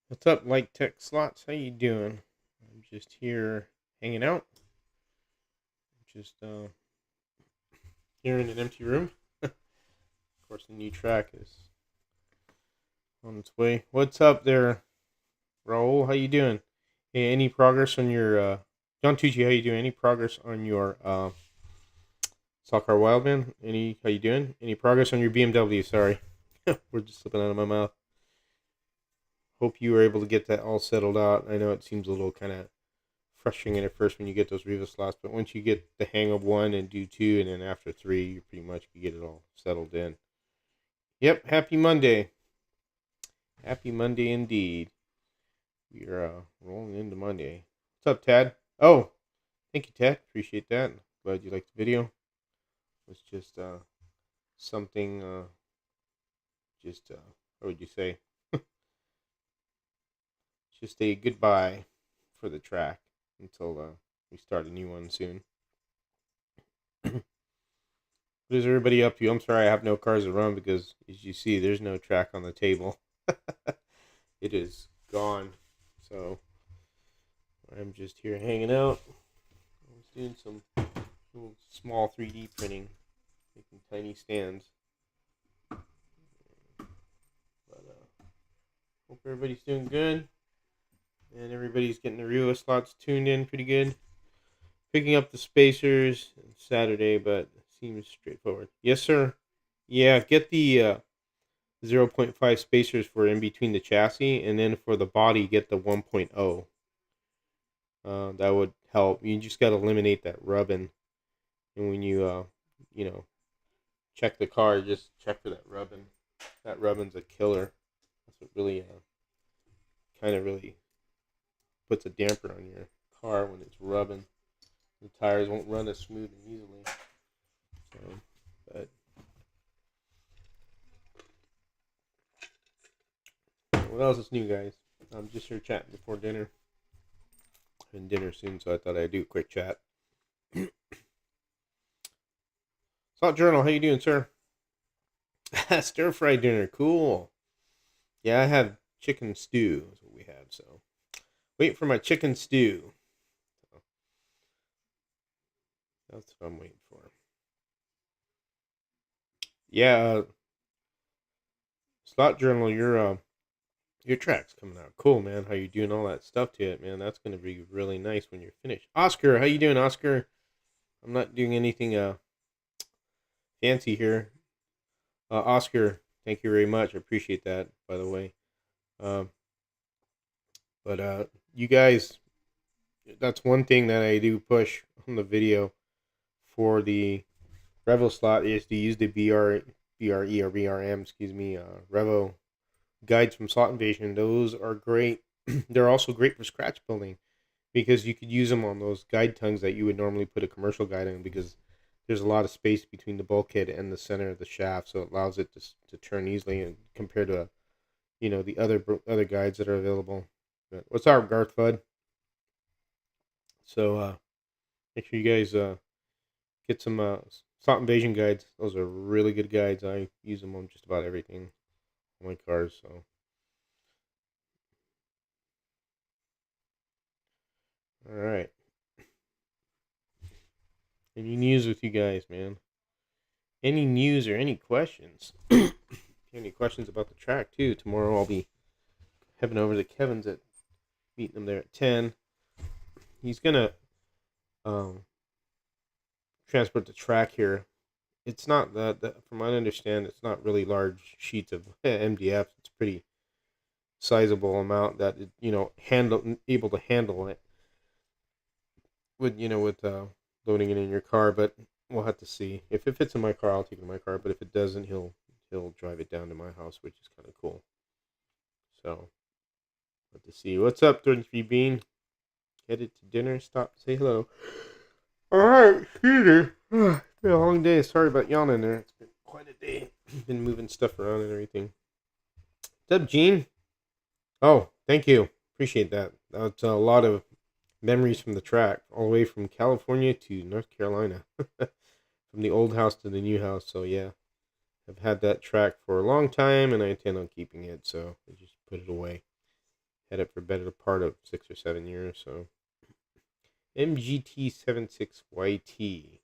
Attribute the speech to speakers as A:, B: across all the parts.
A: What's up, Light Tech Slots? How you doing? I'm just here hanging out. Just here in an empty room. Of course, the new track is on its way. What's up there, Raul? How you doing? Hey, any progress on your John Tucci? How you doing? Any progress on your Soccer Wildman? How you doing? Any progress on your BMW? Sorry, we're just slipping out of my mouth. Hope you were able to get that all settled out. I know it seems a little kind of frustrating at first when you get those Riva slots, but once you get the hang of one and do two, and then after three, you pretty much can get it all settled in. Yep, happy Monday. Happy Monday indeed. We are rolling into Monday. What's up, Tad? Oh, thank you, Tad. Appreciate that. Glad you liked the video. It's just something, what would you say? Just a goodbye for the track until we start a new one soon. What is everybody up to? I'm sorry I have no cars to run because, as you see, there's no track on the table. It is gone. So I'm just here hanging out. I was doing some little small 3D printing, making tiny stands. But hope everybody's doing good. And everybody's getting the Rio slots tuned in pretty good. Picking up the spacers Saturday, but it seems straightforward. Yes, sir. Yeah, get the 0.5 spacers for in between the chassis, and then for the body, get the 1.0. That would help. You just got to eliminate that rubbing. And when you, check the car, just check for that rubbing. That rubbing's a killer. That's what really, kind of really puts a damper on your car when it's rubbing. The tires won't run as smooth and easily. So, but what else is new, guys? I'm just here chatting before dinner. And dinner soon, so I thought I'd do a quick chat. Salt Journal, how you doing, sir? Stir fry dinner, cool. Yeah, I had chicken stew. That's what we had. So, wait for my chicken stew. So, that's what I'm waiting for. Yeah, Slot Journal, your track's coming out cool, man. How you doing all that stuff to it, man? That's gonna be really nice when you're finished. Oscar, how you doing, Oscar? I'm not doing anything fancy here. Oscar, thank you very much. I appreciate that, by the way. Um, but you guys, that's one thing that I do push on the video for the Revo slot is to use the BRE or BRM, excuse me, Revo guides from Slot Invasion. Those are great. They're also great for scratch building because you could use them on those guide tongues that you would normally put a commercial guide in because there's a lot of space between the bulkhead and the center of the shaft, so it allows it to turn easily and compared to the other guides that are available. But what's up, Garth Fudd? So make sure you guys get some Slot Invasion guides. Those are really good guides. I use them on just about everything on my cars. So all right. Any news with you guys, man? Any news or any questions? Any questions about the track too? Tomorrow I'll be heading over to Kevin's at meeting him there at 10. He's gonna transport the track here it's not that from what I understand, it's not really large sheets of MDF. It's pretty sizable amount that it, handle able to handle it with loading it in your car. But we'll have to see. If it fits in my car, I'll take it in my car. But if it doesn't, he'll drive it down to my house, which is kind of cool. So let to see. What's up, 33 Bean? Headed to dinner. Stop. Say hello. All right, Peter. It's been a long day. Sorry about yawning there. It's been quite a day. Been moving stuff around and everything. What's up, Gene? Oh, thank you. Appreciate that. That's a lot of memories from the track, all the way from California to North Carolina, from the old house to the new house. So yeah, I've had that track for a long time, and I intend on keeping it. So I just put it away. Had it for better part of 6 or 7 years. So MGT76YT.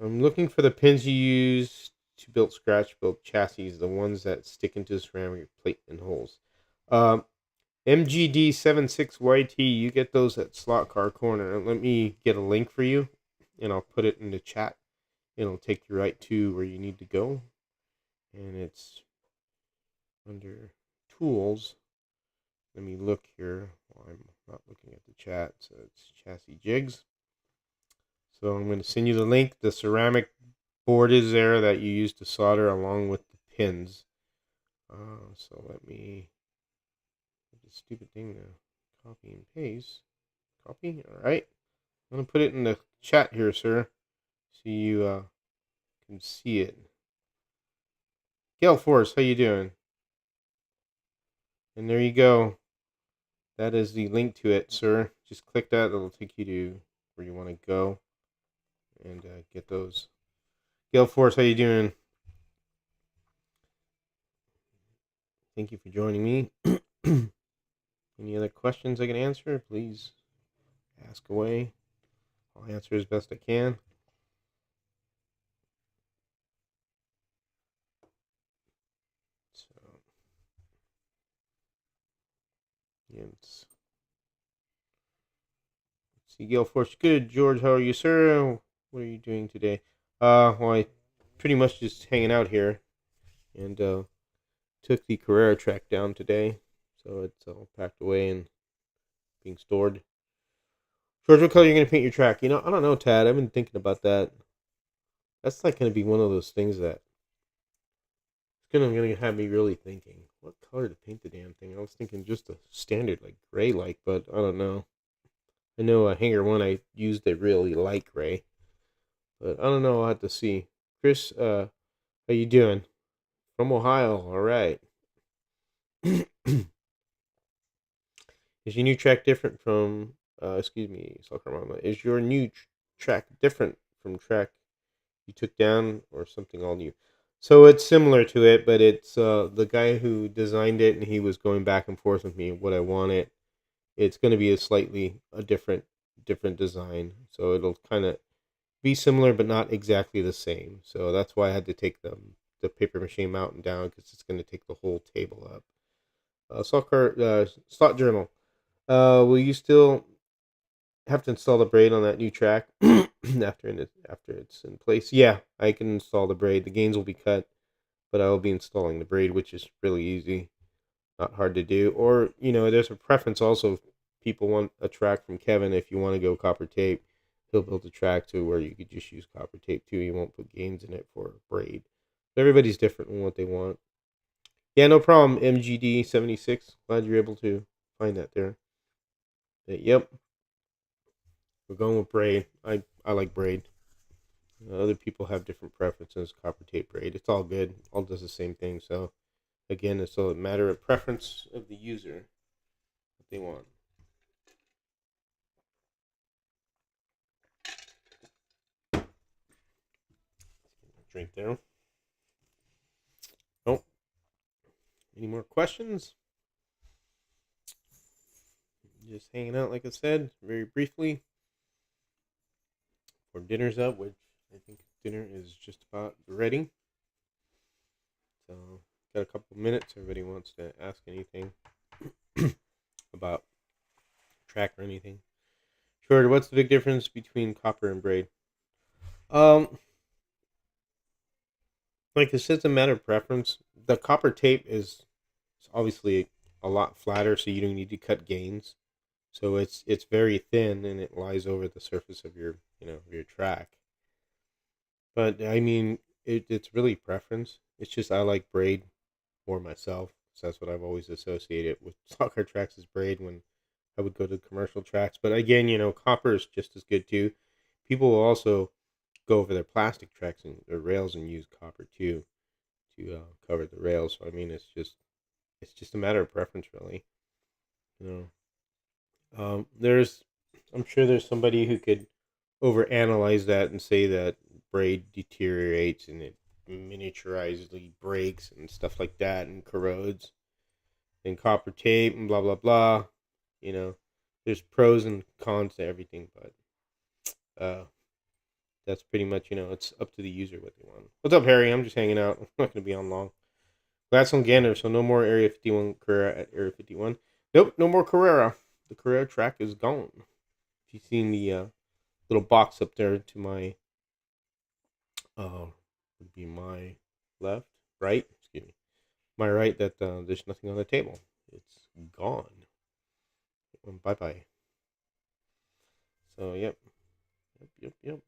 A: I'm looking for the pins you use to build scratch built chassis, the ones that stick into the ceramic plate and holes. MGD76YT, you get those at Slot Car Corner. Let me get a link for you, and I'll put it in the chat. It'll take you right to where you need to go, and it's under Tools. Let me look here while I'm not looking at the chat. So it's Chassis Jigs. So I'm going to send you the link. The ceramic board is there that you use to solder along with the pins. So let me... This stupid thing to copy and paste. Copy? Alright. I'm going to put it in the chat here, sir. So you can see it. Gale Force, how you doing? And there you go. That is the link to it, sir. Just click that. It'll take you to where you want to go and get those. Gale Force, how you doing? Thank you for joining me. Any other questions I can answer? Please ask away. I'll answer as best I can. So, yes. Let's see, Gale Force, good. George, how are you, sir? What are you doing today? Well, I pretty much just hanging out here, and took the Carrera track down today, so it's all packed away and being stored. George, what color are you going to paint your track? I don't know, Tad. I've been thinking about that. That's like going to be one of those things that it's going to have me really thinking. What color to paint the damn thing? I was thinking just a standard, like gray-like, but I don't know. I know a Hangar 1 I used a really light gray, but I don't know. I'll have to see. Chris, how you doing? From Ohio, all right. Is your new track different from, excuse me, Soccer Mama, is your new track different from track you took down or something all new? So it's similar to it, but it's the guy who designed it, and he was going back and forth with me what I wanted. It's going to be a different design, so it'll kind of be similar but not exactly the same. So that's why I had to take the paper mache mountain down, because it's going to take the whole table up. Slot Journal. Will you still have to install the braid on that new track after it's in place? Yeah, I can install the braid. The gains will be cut, but I will be installing the braid, which is really easy, not hard to do. Or there's a preference also. If people want a track from Kevin, if you want to go copper tape, he'll build a track to where you could just use copper tape too. You won't put gains in it for braid. But everybody's different in what they want. Yeah, no problem. MGD76. Glad you're able to find that there. Yep. We're going with braid. I like braid. Other people have different preferences. Copper tape, braid. It's all good. All does the same thing. So, again, it's a matter of preference of the user. What they want. Drink there. Oh. Any more questions? Just hanging out, like I said, very briefly. For dinner's up, which I think dinner is just about ready. So, got a couple minutes. Everybody wants to ask anything about track or anything. Sure, what's the big difference between copper and braid? like it's just a matter of preference. The copper tape is obviously a lot flatter, so you don't need to cut gains. So it's very thin and it lies over the surface of your your track. But I mean, it's really preference. It's just I like braid more myself. So that's what I've always associated with stock car tracks is braid when I would go to commercial tracks. But again, copper is just as good too. People will also go over their plastic tracks and their rails and use copper too to cover the rails. So I mean, it's just a matter of preference, really. You there's I'm sure there's somebody who could overanalyze that and say that braid deteriorates and it miniaturizedly breaks and stuff like that and corrodes and copper tape and blah blah blah. You know, there's pros and cons to everything, but that's pretty much it's up to the user what they want. What's up, Harry? I'm just hanging out. I'm not gonna be on long. That's on Gander, so no more Area 51 Carrera at Area 51. Nope, no more Carrera. The Carrera track is gone. If you've seen the little box up there to my would be my left, right, excuse me, my right, that there's nothing on the table. It's gone. It went bye bye. So yep. Yep.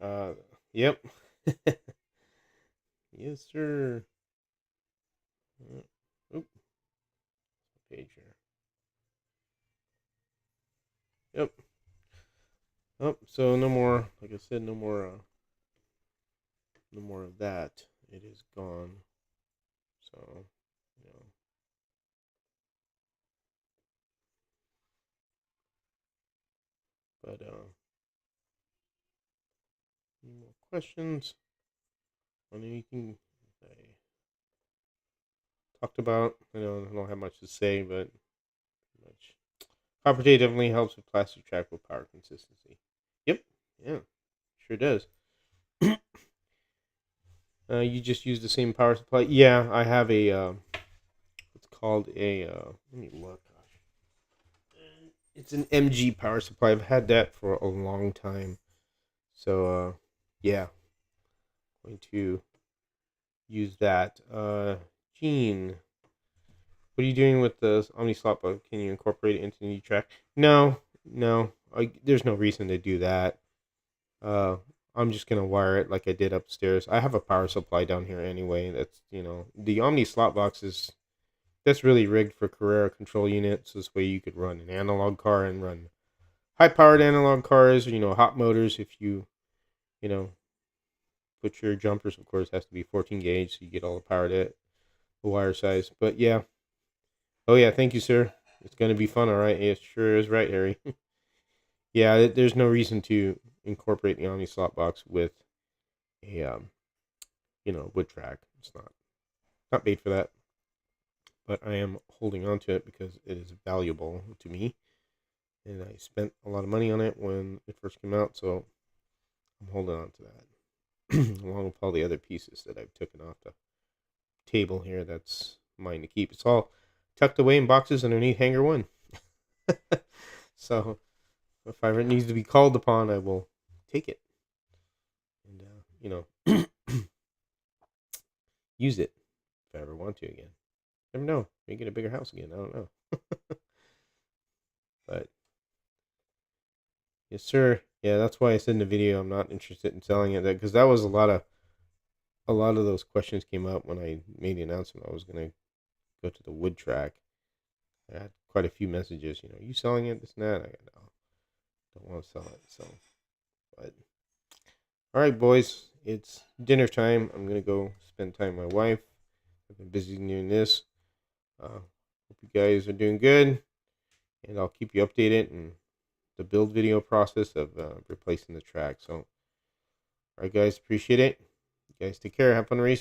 A: Uh, yep. Yes, sir. Oop, page here. Yep. Oh, so no more. Like I said, no more. No more of that. It is gone. So, you know. But any more questions on anything I talked about? I don't have much to say, but much. Copper tape definitely helps with plastic track with power consistency. Yep. Yeah. Sure does. You just use the same power supply. Yeah, I have a. It's called a. Let me look. It's an MG power supply. I've had that for a long time. So yeah, going to use that. Gene, what are you doing with the Omni slot bug? Can you incorporate it into the new track? No. There's no reason to do that. I'm just gonna wire it like I did upstairs. I have a power supply down here anyway. That's the Omni slot box that's really rigged for Carrera control units. This way you could run an analog car and run high powered analog cars. Hot motors. If you know put your jumpers, of course, has to be 14 gauge, so you get all the power to it, the wire size. But yeah. Oh yeah, thank you, sir. It's gonna be fun, all right. It sure is, right, Harry. Yeah, there's no reason to incorporate the Omni slot box with a wood track. It's not made for that. But I am holding on to it because it is valuable to me, and I spent a lot of money on it when it first came out, so I'm holding on to that, along with all the other pieces that I've taken off the table here. That's mine to keep. It's all tucked away in boxes underneath hanger 1. So if ever it needs to be called upon, I will take it and use it if I ever want to again. Never know. Maybe get a bigger house again. I don't know. But yes, sir. Yeah, that's why I said in the video I'm not interested in selling it, because that was a lot of those questions came up when I made the announcement I was gonna go to the wood track. I had quite a few messages. Are you selling it? This and that. I no, don't want to sell it. So, but all right, boys, it's dinner time. I'm gonna go spend time with my wife. I've been busy doing this. Hope you guys are doing good, and I'll keep you updated in the build video process of replacing the track. So, all right, guys, appreciate it. You guys take care. Have fun racing.